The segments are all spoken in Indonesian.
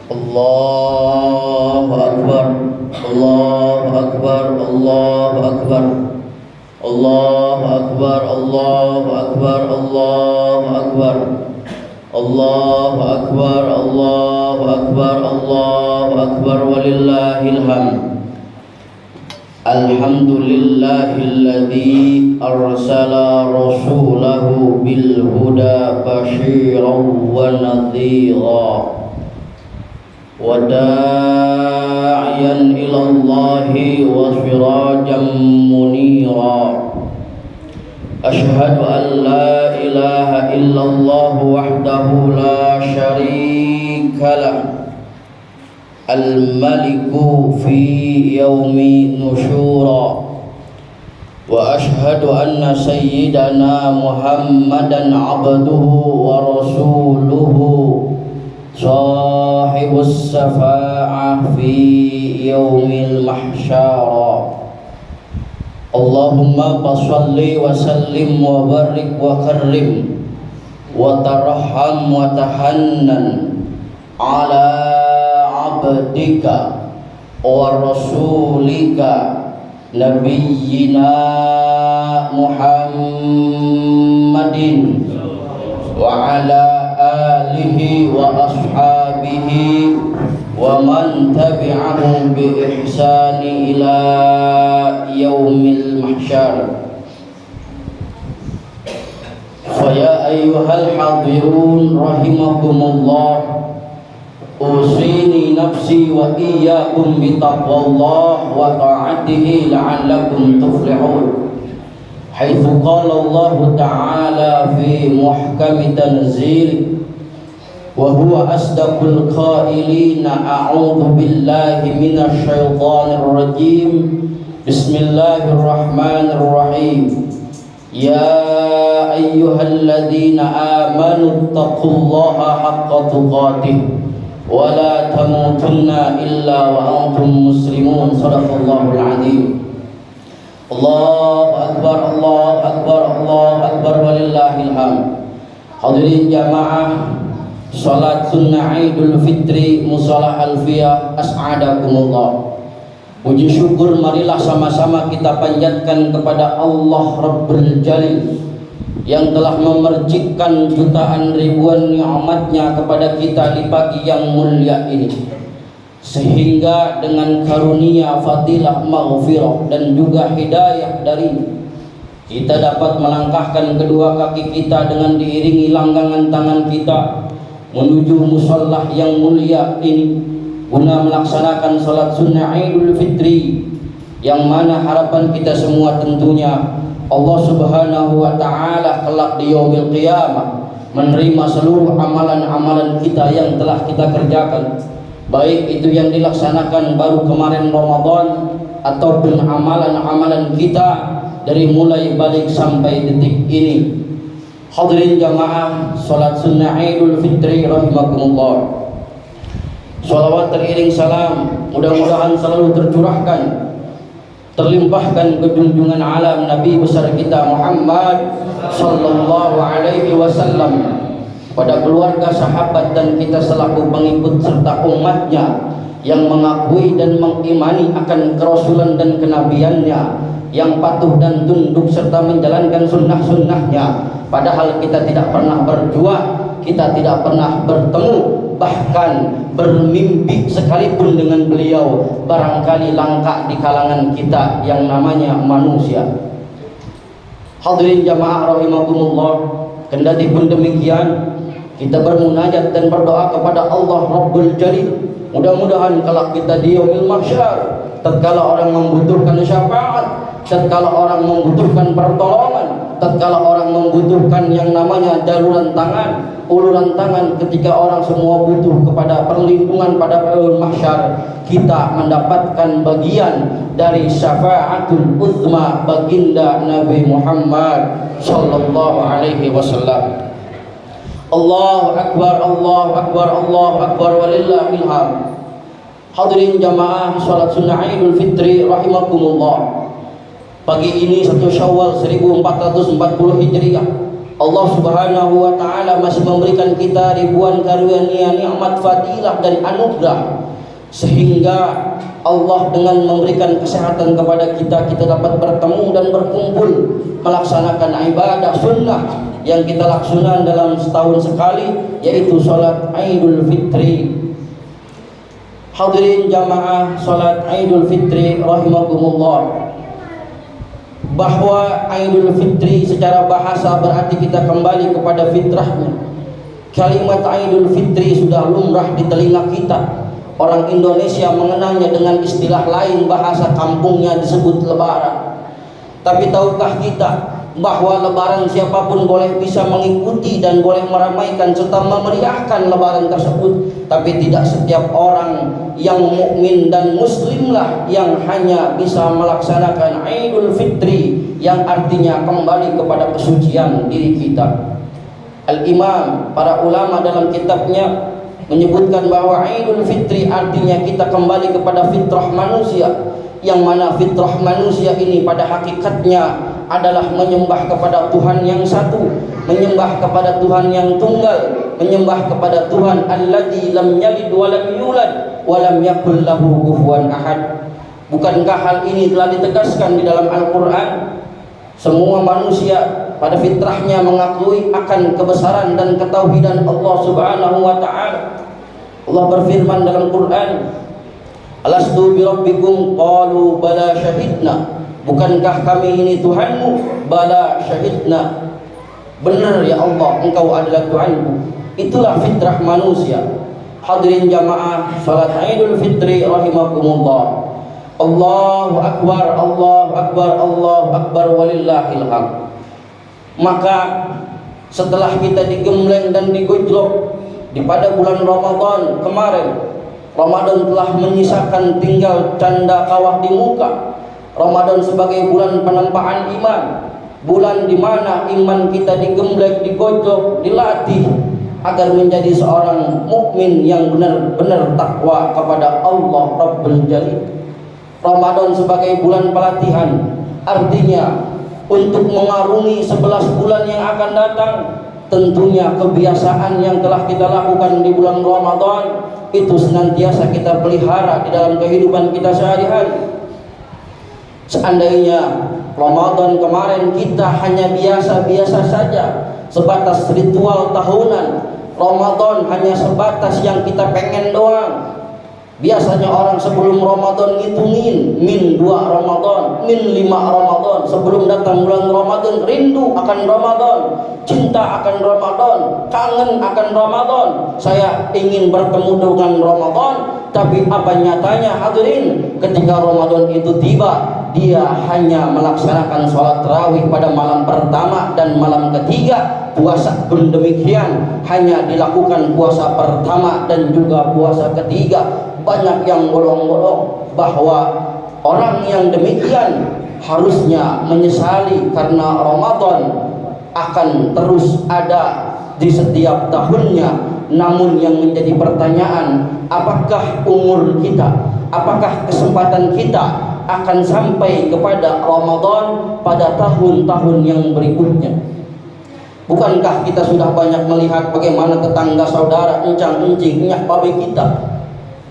Allahu Akbar, Allahu Akbar, Allahu Akbar, Allahu Akbar, Allahu Akbar, Allahu Akbar, Allahu Akbar, Allahu Akbar, Allahu Akbar, walillahil hamd. Alhamdulillahilladzi arsala rasulahu bil huda basyiran wa nadhira wa da'iyan ilallahi wa sirajan munira. Ashhadu an la ilaha illallah wahdahu la syarika lah, al-maliku fi yaumi nusyura. Wa ashhadu anna sayyidana Muhammadan abduhu wa rasuluhu sahibus syafa'ah fi yaumil mahsyara. Allahumma salli wa sallim wa barik wa karrim wa tarham wa tahannan ala abdika wa rasulika nabiyyina Muhammadin wa ala alihi wa ashabihi wa man tabi'ahum bi ihsani ila yaumil mahsyar. Fa ya ayyuhal hadirun rahimakumullah, usini nafsi wa iyyakum bi taqwallah wa ta'atihi la'allakum tuflihun. Haitsu qala Allah ta'ala fi muhkami tanzil wa huwa asdaqul qailina a'udzu billahi minasy syaithanir rajim. Bismillahirrahmanirrahim. Ya ayyuhalladzina amanu taqullaha haqqa tuqatih wa la tamutunna illa wa antum muslimun. Shadaqallahul azim. Allahu akbar, Allahu akbar, Allahu akbar, walillahil hamd. Hadirin jamaah salat sunnah Idul Fitri Mushalah Alfiyah, as'adakumullah. Puji syukur marilah sama-sama kita panjatkan kepada Allah Rabbul Jalil yang telah memercikkan jutaan ribuan nikmatnya kepada kita di pagi yang mulia ini, sehingga dengan karunia fadilah maghfirah dan juga hidayah dari kita dapat melangkahkan kedua kaki kita dengan diiringi langgangan tangan kita menuju musholah yang mulia ini guna melaksanakan salat sunnah Idul Fitri, yang mana harapan kita semua tentunya Allah Subhanahu wa ta'ala kelak di yaumil qiyamah menerima seluruh amalan-amalan kita yang telah kita kerjakan, baik itu yang dilaksanakan baru kemarin Ramadan ataupun amalan-amalan kita dari mulai balik sampai detik ini. Hadirin jamaah salat sunnah Idul Fitri rahimakumullah, sholawat teriring salam mudah-mudahan selalu tercurahkan, terlimpahkan ke junjungan alam Nabi besar kita Muhammad sallallahu alaihi wasallam, pada keluarga, sahabat dan kita selaku pengikut serta umatnya yang mengakui dan mengimani akan kerasulan dan kenabiannya, yang patuh dan tunduk serta menjalankan sunnah-sunnahnya, padahal kita tidak pernah berjua, kita tidak pernah bertemu, bahkan bermimpi sekalipun dengan beliau, barangkali langka di kalangan kita yang namanya manusia. Hadirin jamaah rahimakumullah, kendati pun demikian kita bermunajat dan berdoa kepada Allah Rabbul Jalil, mudah-mudahan kalau kita di yaumil mahsyar, tatkala orang membutuhkan syafaat, tatkala orang membutuhkan pertolongan, tatkala orang membutuhkan yang namanya uluran tangan, ketika orang semua butuh kepada perlindungan pada yaumil mahsyar, kita mendapatkan bagian dari syafaatul uzma baginda Nabi Muhammad sallallahu alaihi wasallam. Allahu akbar, Allahu akbar, Allahu akbar, walillahil hamd. Hadirin jamaah salat sunnah Idul Fitri rahimakumullah. Pagi ini 1 Syawal 1440 Hijriah Allah Subhanahu wa taala masih memberikan kita ribuan karunia nikmat, fadilah dan anugerah, sehingga Allah dengan memberikan kesehatan kepada kita dapat bertemu dan berkumpul melaksanakan ibadah sunnah yang kita laksanakan dalam setahun sekali, yaitu salat Idul Fitri. Hadirin jamaah salat Idul Fitri rahimakumullah, bahwa Idul Fitri secara bahasa berarti kita kembali kepada fitrahnya. Kalimat Idul Fitri sudah lumrah di telinga kita. Orang Indonesia mengenalnya dengan istilah lain, bahasa kampungnya disebut Lebaran. Tapi tahukah kita bahwa Lebaran siapapun boleh bisa mengikuti dan boleh meramaikan serta memeriahkan Lebaran tersebut, tapi tidak setiap orang yang mukmin dan muslimlah yang hanya bisa melaksanakan Idul Fitri, yang artinya kembali kepada kesucian diri kita. Al-Imam, para ulama dalam kitabnya menyebutkan bahwa Idul Fitri artinya kita kembali kepada fitrah manusia, yang mana fitrah manusia ini pada hakikatnya adalah menyembah kepada Tuhan yang satu, menyembah kepada Tuhan yang tunggal, menyembah kepada Tuhan alladzi lam yalid wa lam yulad wa lam yakul lahu kufuwan ahad. Bukankah hal ini telah ditegaskan di dalam Al-Qur'an? Semua manusia pada fitrahnya mengakui akan kebesaran dan ketauhidan Allah Subhanahu wa taala. Allah berfirman dalam Quran, "Alastu bi rabbikum qalu bala syahidna." Bukankah kami ini Tuhanmu? Bala syahidna. Benar ya Allah, Engkau adalah Tuhanku. Itulah fitrah manusia. Hadirin jamaah salat Idul Fitri rahimakumullah. Allahu akbar, Allahu akbar, Allahu akbar, walillahil hamd. Maka setelah kita digembleng dan digojlok di pada bulan Ramadan kemarin, Ramadan telah menyisakan tinggal canda kawah di muka. Ramadan sebagai bulan penempaan iman, bulan di mana iman kita digembleng, digojlok, dilatih agar menjadi seorang mukmin yang benar-benar takwa kepada Allah Rabbul Jalil. Ramadan sebagai bulan pelatihan, artinya untuk mengarungi 11 bulan yang akan datang. Tentunya kebiasaan yang telah kita lakukan di bulan Ramadan itu senantiasa kita pelihara di dalam kehidupan kita sehari-hari. Seandainya Ramadan kemarin kita hanya biasa-biasa saja, sebatas ritual tahunan, Ramadan hanya sebatas yang kita pengen doang. Biasanya orang sebelum Ramadan ngitungin min 2 Ramadan, min 5 Ramadan. Sebelum datang bulan Ramadan rindu akan Ramadan, cinta akan Ramadan, kangen akan Ramadan. Saya ingin bertemu dengan Ramadan. Tapi apa nyatanya hadirin, ketika Ramadan itu tiba, dia hanya melaksanakan sholat tarawih pada malam pertama dan malam ketiga. Puasa pun demikian, hanya dilakukan puasa pertama dan juga puasa ketiga. Banyak yang bolong-bolong, bahwa orang yang demikian harusnya menyesali karena Ramadan akan terus ada di setiap tahunnya. Namun yang menjadi pertanyaan, apakah umur kita, apakah kesempatan kita akan sampai kepada Ramadan pada tahun-tahun yang berikutnya? Bukankah kita sudah banyak melihat bagaimana tetangga saudara, encang-encing, nyak babe kita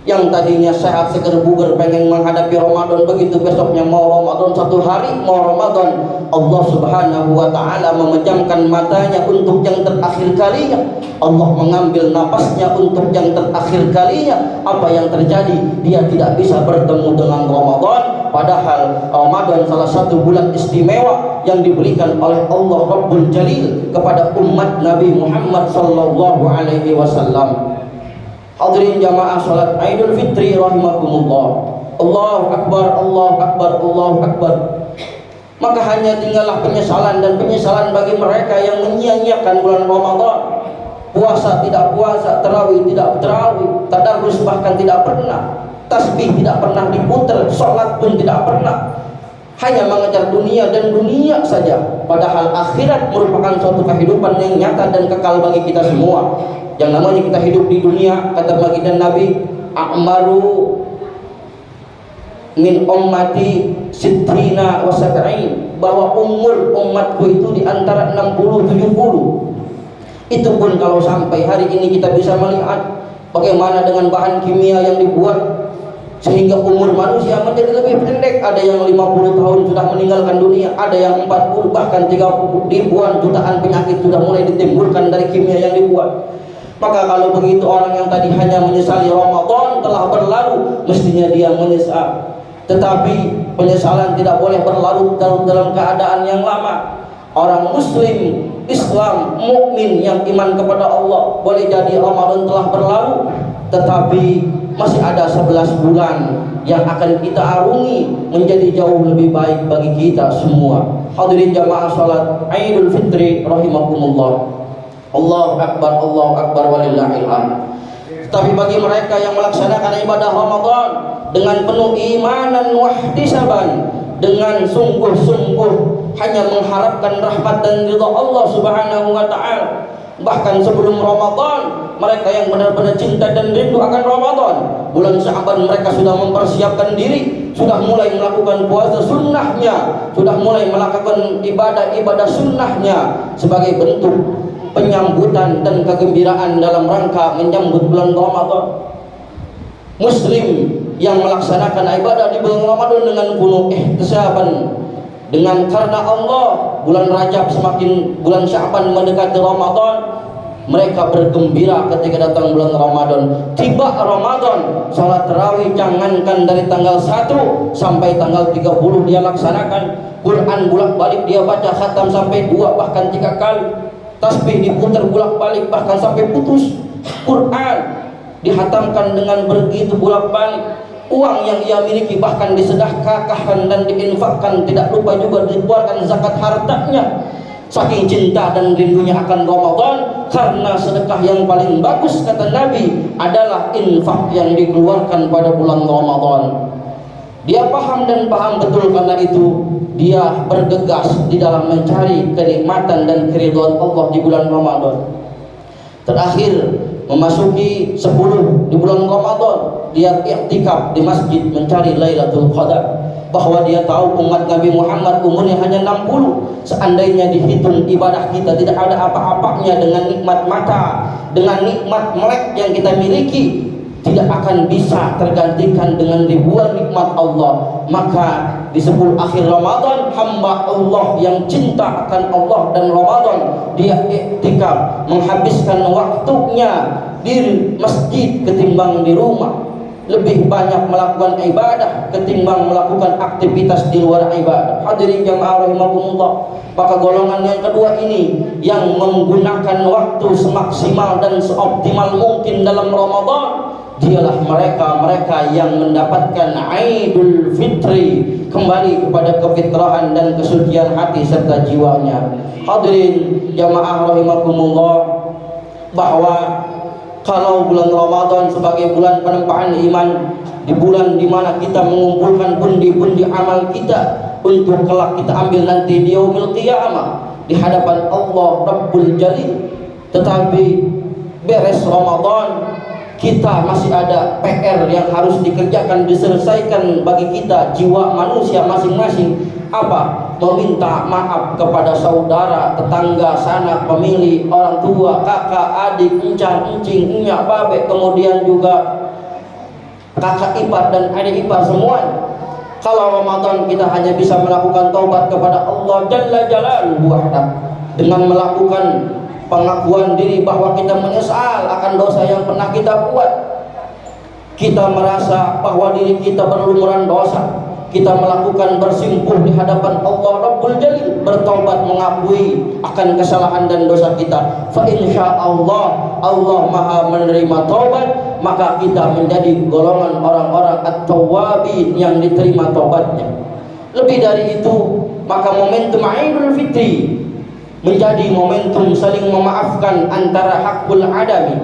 yang tadinya sehat seger buger pengen menghadapi Ramadan, begitu besoknya mau Ramadan, 1 hari mau Ramadan, Allah Subhanahu wa taala memejamkan matanya untuk yang terakhir kalinya. Allah mengambil napasnya untuk yang terakhir kalinya. Apa yang terjadi? Dia tidak bisa bertemu dengan Ramadan, padahal Ramadan salah satu bulan istimewa yang diberikan oleh Allah Rabbul Jalil kepada umat Nabi Muhammad sallallahu alaihi wasallam. Hadirin jamaah salat Idul Fitri rahimakumullah. Allahu akbar, Allahu akbar, Allahu akbar. Maka hanya tinggallah penyesalan dan penyesalan bagi mereka yang menyia-nyiakan bulan Ramadan. Puasa tidak puasa, tarawih tidak tarawih, tadarus bahkan tidak pernah, tasbih tidak pernah diputar, salat pun tidak pernah. Hanya mengejar dunia dan dunia saja. Padahal akhirat merupakan suatu kehidupan yang nyata dan kekal bagi kita semua. Yang namanya kita hidup di dunia, kata baginda Nabi, a'maru min ummati sittina wa sab'in. bahwa umur umatku itu di antara 60-70. Itu pun kalau sampai hari ini kita bisa melihat bagaimana dengan bahan kimia yang dibuat sehingga umur manusia menjadi lebih pendek. Ada yang 50 tahun sudah meninggalkan dunia, ada yang 40, bahkan 30. Ribuan jutaan penyakit sudah mulai ditimbulkan dari kimia yang dibuat. Maka kalau begitu, orang yang tadi hanya menyesali Ramadan telah berlalu, mestinya dia menyesal. Tetapi penyesalan tidak boleh berlarut dalam keadaan yang lama. Orang muslim, Islam, mukmin yang iman kepada Allah, boleh jadi Ramadan telah berlalu, tetapi masih ada 11 bulan yang akan kita arungi menjadi jauh lebih baik bagi kita semua. Hadirin jamaah salat Idul Fitri rahimakumullah. Allahu Akbar, Allahu Akbar walillahil hamd. Tapi bagi mereka yang melaksanakan ibadah Ramadan dengan penuh imanan wahtisaban, dengan sungguh-sungguh hanya mengharapkan rahmat dan ridha Allah Subhanahu wa taala, bahkan sebelum Ramadan mereka yang benar-benar cinta dan rindu akan Ramadan, bulan Sya'ban mereka sudah mempersiapkan diri, sudah mulai melakukan puasa sunnahnya, sudah mulai melakukan ibadah-ibadah sunnahnya sebagai bentuk penyambutan dan kegembiraan dalam rangka menyambut bulan Ramadan. Muslim yang melaksanakan ibadah di bulan Ramadan dengan penuh ihtisaban, dengan karena Allah, bulan Rajab semakin, bulan Sya'ban mendekati Ramadan, mereka bergembira ketika datang bulan Ramadan. Tiba Ramadan, salat tarawih jangankan dari tanggal 1 sampai tanggal 30 dia laksanakan. Quran bolak-balik dia baca, khatam sampai 2 bahkan 3 kali. Tasbih diputar bolak-balik bahkan sampai putus. Quran dihatamkan dengan begitu bolak-balik. Uang yang ia miliki bahkan disedekahkan dan diinfakkan, tidak lupa juga dikeluarkan zakat hartanya. Saking cinta dan rindunya akan Ramadan, karena sedekah yang paling bagus kata Nabi adalah infak yang dikeluarkan pada bulan Ramadan. Dia paham dan paham betul, karena itu dia bergegas di dalam mencari kenikmatan dan keridhaan Allah di bulan Ramadan. Terakhir memasuki 10 di bulan Ramadan, dia i'tikaf di masjid mencari Lailatul Qadar. Bahwa dia tahu umat Nabi Muhammad umurnya hanya 60. Seandainya dihitung ibadah kita tidak ada apa-apanya dengan nikmat mata, dengan nikmat melek yang kita miliki, tidak akan bisa tergantikan dengan ribuan nikmat Allah. Maka di 10 akhir Ramadan, hamba Allah yang cinta akan Allah dan Ramadan, dia iktikaf, menghabiskan waktunya di masjid ketimbang di rumah, lebih banyak melakukan ibadah ketimbang melakukan aktivitas di luar ibadah. Hadirin jamaah rahimakumullah. Maka golongan yang kedua ini yang menggunakan waktu semaksimal dan seoptimal mungkin dalam Ramadan, dialah mereka yang mendapatkan Idul Fitri, kembali kepada kefitrahan dan kesucian hati serta jiwanya. Hadirin jamaah rahimakumullah, bahwa kalau bulan Ramadan sebagai bulan penempaan iman, di bulan dimana kita mengumpulkan pundi-pundi amal kita untuk kelak kita ambil nanti di yaumil qiyamah di hadapan Allah Rabbul Jalil. Tetapi beres Ramadan, kita masih ada PR yang harus dikerjakan, diselesaikan bagi kita, jiwa manusia masing-masing. Apa? Meminta maaf kepada saudara, tetangga, sanak, pemilih, orang tua, kakak, adik, encang, encing, enyak, babe, kemudian juga kakak ipar dan adik ipar semuanya. Kalau Ramadan kita hanya bisa melakukan taubat kepada Allah Jalla Jalaluhu dengan melakukan pengakuan diri bahwa kita menyesal akan dosa yang pernah kita buat. Kita merasa bahwa diri kita berlumuran dosa. Kita melakukan bersimpuh di hadapan Allah Rabbul Jalil, bertaubat, mengakui akan kesalahan dan dosa kita. Fa insyaallah Allah Maha menerima taubat, maka kita menjadi golongan orang-orang at-tawwabin yang diterima taubatnya. Lebih dari itu, maka momentum Idul Fitri menjadi momentum saling memaafkan antara hakul adami,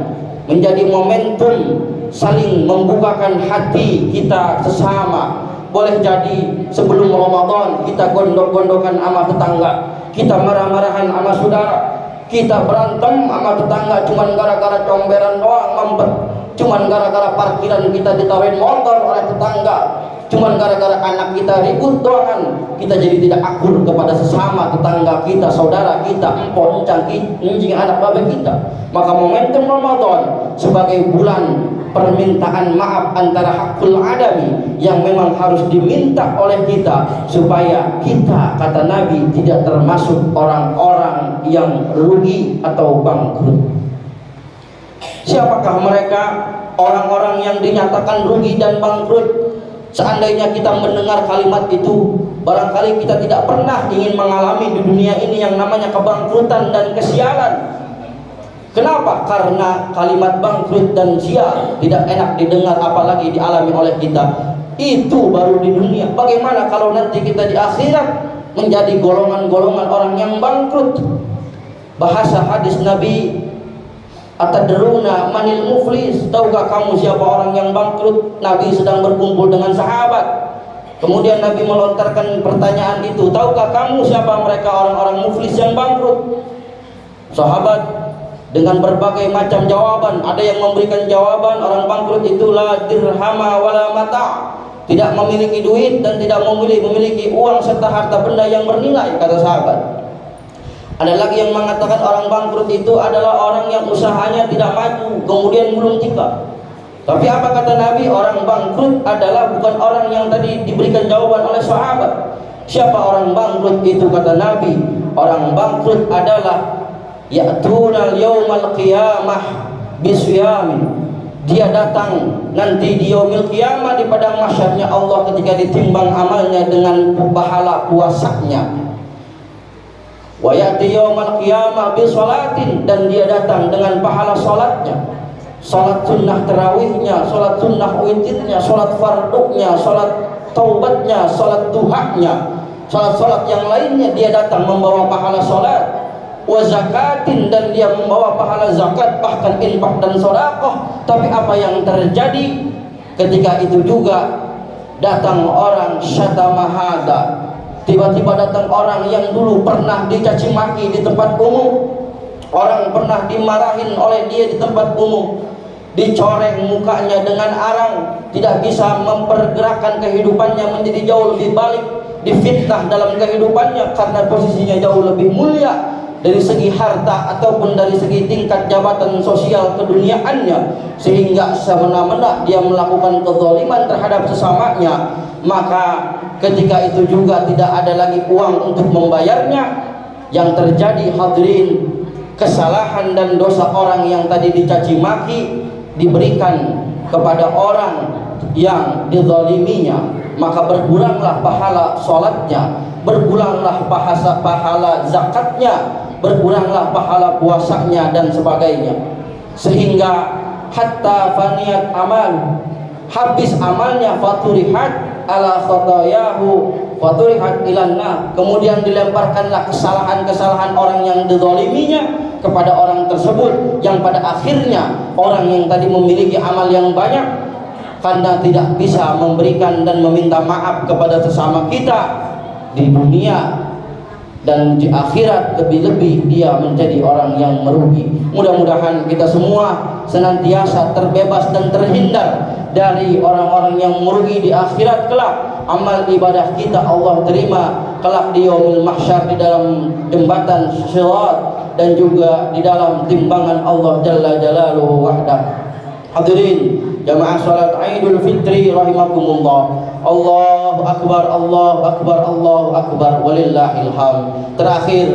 menjadi momentum saling membukakan hati kita sesama. Boleh jadi sebelum Ramadan kita gondok-gondokan sama tetangga, kita marah-marahan sama saudara, kita berantem sama tetangga cuman gara-gara comberan doang, mampet, cuman gara-gara parkiran kita ditawarin motor oleh tetangga, Cuman gara-gara anak kita ribut doangan, kita jadi tidak akur kepada sesama, tetangga kita, saudara kita, empon, cangking, anak babe kita. Maka momentum Ramadan sebagai bulan permintaan maaf antara hakul adami yang memang harus diminta oleh kita, supaya kita, kata Nabi, tidak termasuk orang-orang yang rugi atau bangkrut. Siapakah mereka orang-orang yang dinyatakan rugi dan bangkrut? Seandainya kita mendengar kalimat itu, barangkali kita tidak pernah ingin mengalami di dunia ini yang namanya kebangkrutan dan kesialan. Kenapa? Karena kalimat bangkrut dan sial tidak enak didengar, apalagi dialami oleh kita. Itu baru di dunia. Bagaimana kalau nanti kita di akhirat menjadi golongan-golongan orang yang bangkrut? Bahasa hadis Nabi, atadruna manil muflis, tahukah kamu siapa orang yang bangkrut? Nabi sedang berkumpul dengan sahabat. Kemudian Nabi melontarkan pertanyaan itu, tahukah kamu siapa mereka orang-orang muflis yang bangkrut? Sahabat dengan berbagai macam jawaban, ada yang memberikan jawaban, orang bangkrut itu la dirhama wala mata', tidak memiliki duit dan tidak memiliki uang serta harta benda yang bernilai, kata sahabat. Ada lagi yang mengatakan orang bangkrut itu adalah orang yang usahanya tidak maju, kemudian gulung tikar. Tapi apa kata Nabi? Orang bangkrut adalah bukan orang yang tadi diberikan jawaban oleh sahabat. Siapa orang bangkrut itu? Kata Nabi, orang bangkrut adalah ya'tunal yaumal qiyamah bisyamin. Dia datang nanti di yaumil qiyamah, di padang mahsyarnya Allah, ketika ditimbang amalnya dengan pahala puasanya. Wa ya'ti yaumal qiyamah bi sholatin, dan dia datang dengan pahala salatnya, salat sunnah tarawihnya, salat sunnah witirnya, salat fardunya, salat taubatnya, salat duhanya, salat-salat yang lainnya. Dia datang membawa pahala salat. Wa zakatin, dan dia membawa pahala zakat, bahkan infak dan sedekah. Tapi apa yang terjadi ketika itu juga? Datang orang syatamahada, tiba-tiba datang orang yang dulu pernah dicaci maki di tempat umum, orang pernah dimarahin oleh dia di tempat umum, dicoreng mukanya dengan arang, tidak bisa mempergerakkan kehidupannya menjadi jauh lebih baik, difitnah dalam kehidupannya karena posisinya jauh lebih mulia dari segi harta ataupun dari segi tingkat jabatan sosial keduniaannya, sehingga semena-mena dia melakukan kezaliman terhadap sesamanya. Maka ketika itu juga tidak ada lagi uang untuk membayarnya. Yang terjadi, hadirin, kesalahan dan dosa orang yang tadi dicaci maki diberikan kepada orang yang dizaliminya, maka berkuranglah pahala sholatnya, berkuranglah pahala zakatnya, berkuranglah pahala puasanya dan sebagainya, sehingga hatta faniyat amal, habis amalnya, faturihat ala khotoyahu faturihat ilanna, kemudian dilemparkanlah kesalahan-kesalahan orang yang dizaliminya kepada orang tersebut, yang pada akhirnya orang yang tadi memiliki amal yang banyak, karena tidak bisa memberikan dan meminta maaf kepada sesama kita di dunia dan di akhirat, lebih-lebih dia menjadi orang yang merugi. Mudah-mudahan kita semua senantiasa terbebas dan terhindar dari orang-orang yang merugi di akhirat kelak. Amal ibadah kita Allah terima kelak di yaumil mahsyar, di dalam jembatan Sirat, dan juga di dalam timbangan Allah Jalla Jalaluhu wahdah. Hadirin jamaah salat Idul Fitri rahimakumullah. Allahu akbar, Allahu akbar, Allahu akbar, walillahil hamd. Terakhir,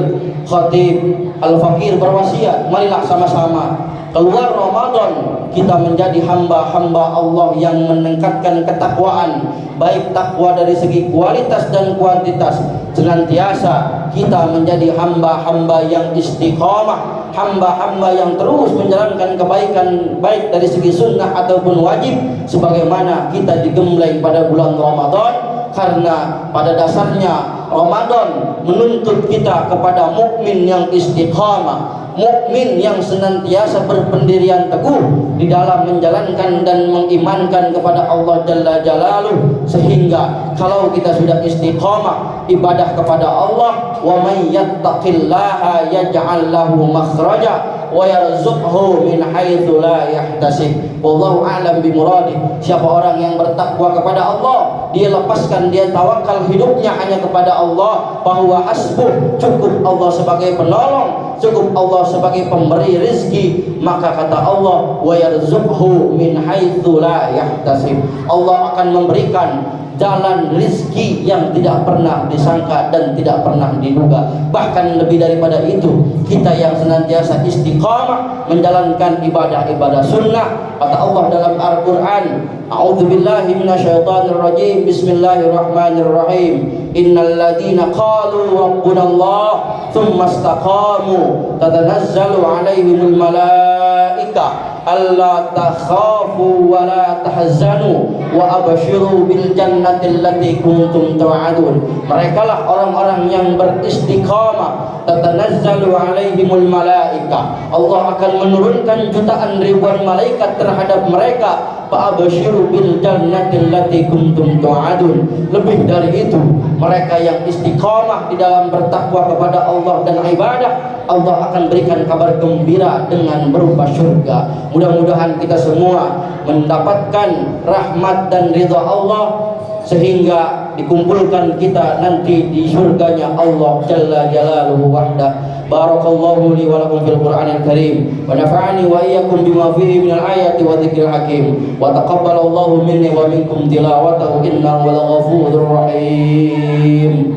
Khatib Al-Fakir berwasiat, marilah sama-sama keluar Ramadan kita menjadi hamba-hamba Allah yang meningkatkan ketakwaan, baik takwa dari segi kualitas dan kuantitas. Senantiasa kita menjadi hamba-hamba yang istiqamah, hamba-hamba yang terus menjalankan kebaikan, baik dari segi sunnah ataupun wajib, sebagaimana kita digembleng pada bulan Ramadan. Karena pada dasarnya Ramadan menuntut kita kepada mukmin yang istiqamah, mukmin yang senantiasa berpendirian teguh di dalam menjalankan dan mengimankan kepada Allah Jalla Jalaluh. Sehingga kalau kita sudah istiqamah ibadah kepada Allah, wa may yattaqillaha yaj'al lahu makhraja, wa yarzuqhu min haitsu la yahtasib. Wallahu a'lam bimuradih. Siapa orang yang bertakwa kepada Allah, dia lepaskan, dia tawakal hidupnya hanya kepada Allah, bahwa hasbuh, cukup Allah sebagai penolong, cukup Allah sebagai pemberi rizki, maka kata Allah wa yarzuqhu min haitsu la yahtasib. Allah akan memberikan jalan rizki yang tidak pernah disangka dan tidak pernah diduga. Bahkan lebih daripada itu, kita yang senantiasa istiqamah menjalankan ibadah-ibadah sunnah. Kata Allah dalam Al-Quran, a'udzubillahi minasyaitonirrajim, bismillahirrahmanirrahim, innal ladzina qalu rabbunallah tsumma istaqamu tatanazzalu alaihimul malaika alla takhafu wa la tahzanu wa abshiru bil jannati allati kuntum tu'adun. Merekalah orang-orang yang beristiqamah, tatanazzalu alaihimul malaika, Allah akan menurunkan jutaan ribuan malaikat terhadap mereka, fa abshiru bil jannati allati kuntum tu'adun. Lebih dari itu, mereka yang istiqamah di dalam bertakwa kepada Allah dan ibadah, Allah akan berikan kabar gembira dengan berupa surga. Mudah-mudahan kita semua mendapatkan rahmat dan ridha Allah, sehingga dikumpulkan kita nanti di surganya Allah Jalla Jalaluhu wahdah. Barakallahu li wa lakum fil Qur'anil Karim wa nafa'ani wa iyyakum bima fihi minal ayati wa dzikril hakim wa taqabbalallahu minni wa minkum tilawatahu innahu laghafurur rahim.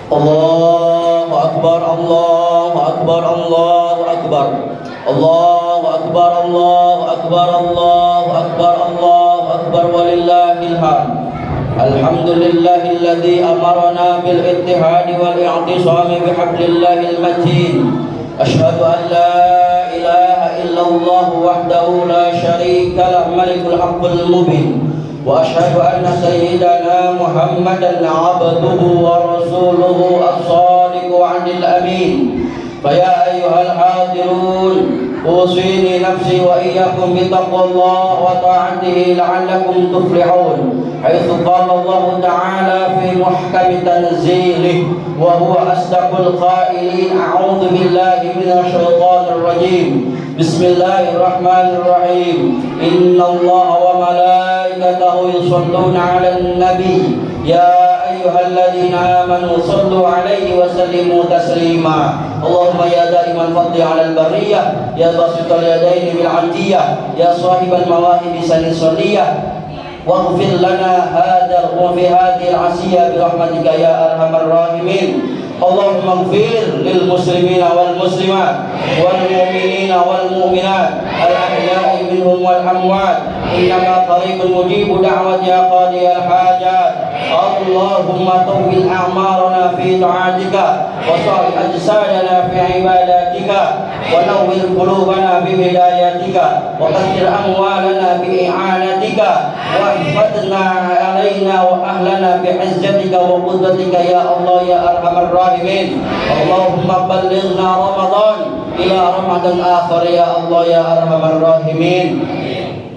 Allahu Akbar, Allahu Akbar, Allahu Akbar, Allahu Akbar, Allahu Akbar, Allahu Akbar, Allahu Akbar, walillahil hamd. Alhamdulillahilladzi amarna bil ittihadi wal i'tisami bihablillahil matin. Asyhadu an la ilaha illallah wahdahu la syarika lah, malikul haqqul mubin. وأشهد أن سيدنا محمدا عبده ورسوله الصادق وعد الأمين. فيا أيها الحاضرون، أوصيني نفسي وإياكم بتقوى الله وطاعته لعلكم تفلحون، حيث قال الله تعالى في محكم تنزيله وهو أصدق القائلين: أعوذ بالله من الشيطان الرجيم، بسم الله الرحمن الرحيم، إن الله وملائكته يصلون على النبي يا أيها الذين آمنوا صلوا عليه وسلموا تسليما. اللهم يا دائم الفضل على البرية، يا باسط اليدين بالعطية، يا صاحب المواهب سل صلية، واغفر لنا هذا وفي هذه العشية برحمتك يا أرحم الراحمين. اللهم اغفر للمسلمين والمسلمات والمؤمنين والمؤمنات الأحياء منهم والأموات، إنك قريب مجيب دعوة يا قاضي الحاجات. اللهم طول أعمارنا في طاعتك، وصالح أجسادنا في عباداتك، ونور قلوبنا بهدايتك، وكثر أموالنا بإعانتك، واحفظنا علينا وأهلنا بعزتك وقدرتك يا الله يا أرحم الراحمين. اللهم بلغنا رمضان إلى رمضان آخر يا الله يا أرحم الراحمين.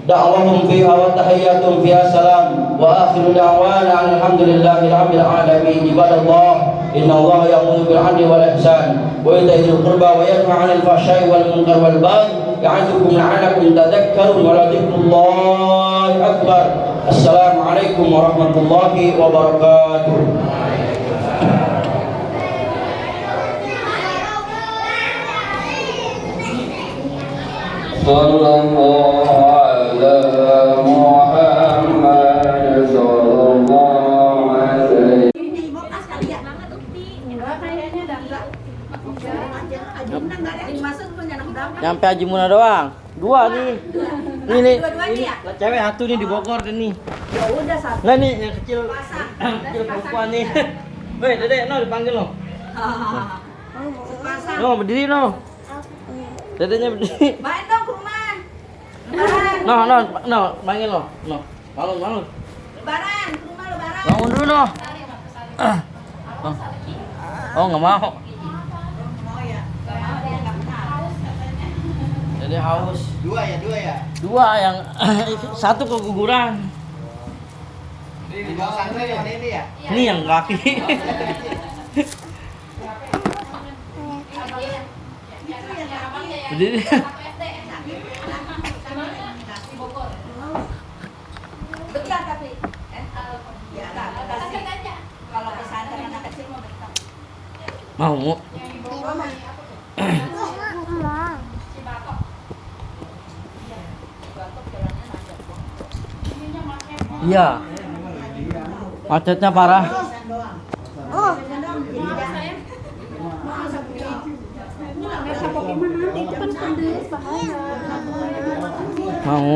دعوهم فيها وتحياتهم فيها سلام، وآخر دعوانا الحمد لله رب العالمين. عباد الله، إن الله يأمر بالعدل والإحسان وإيتاء ذي القربى وينهى عن الفحشاء والمنكر والبغي يعظكم لعلكم تذكرون، ولذكر الله أكبر. السلام عليكم ورحمة الله وبركاته. Sallallahu ala Muhammad sallallahu alaihi. Nyampe Haji Muna doang. Dua nih. Ini Dua-duanya ya? cewek satu nih di Bogor dan nih. Ya udah satu. Enggak nih yang kecil. Pasang. Kecil perempuan nih. Weh, Dede, no dipanggil no. Sepasang. No, berdiri no. Dedenya berdiri. Main dong ke rumah. Lebaran. No, panggil no. No. Bangun. Lebaran, ke rumah lebaran. Bangun dulu no. Oh, enggak mau. Mau ya? Nggak mau ya? Jadi haus. Dua ya. Dua yang satu keguguran. Di bawah santri yang mana ini ya? Ini yang kaki. Jadi Betah tapi. Ya, kasih. Kalau pesantren anak kecil mau betah. mau. Iya. Macetnya parah. Mau.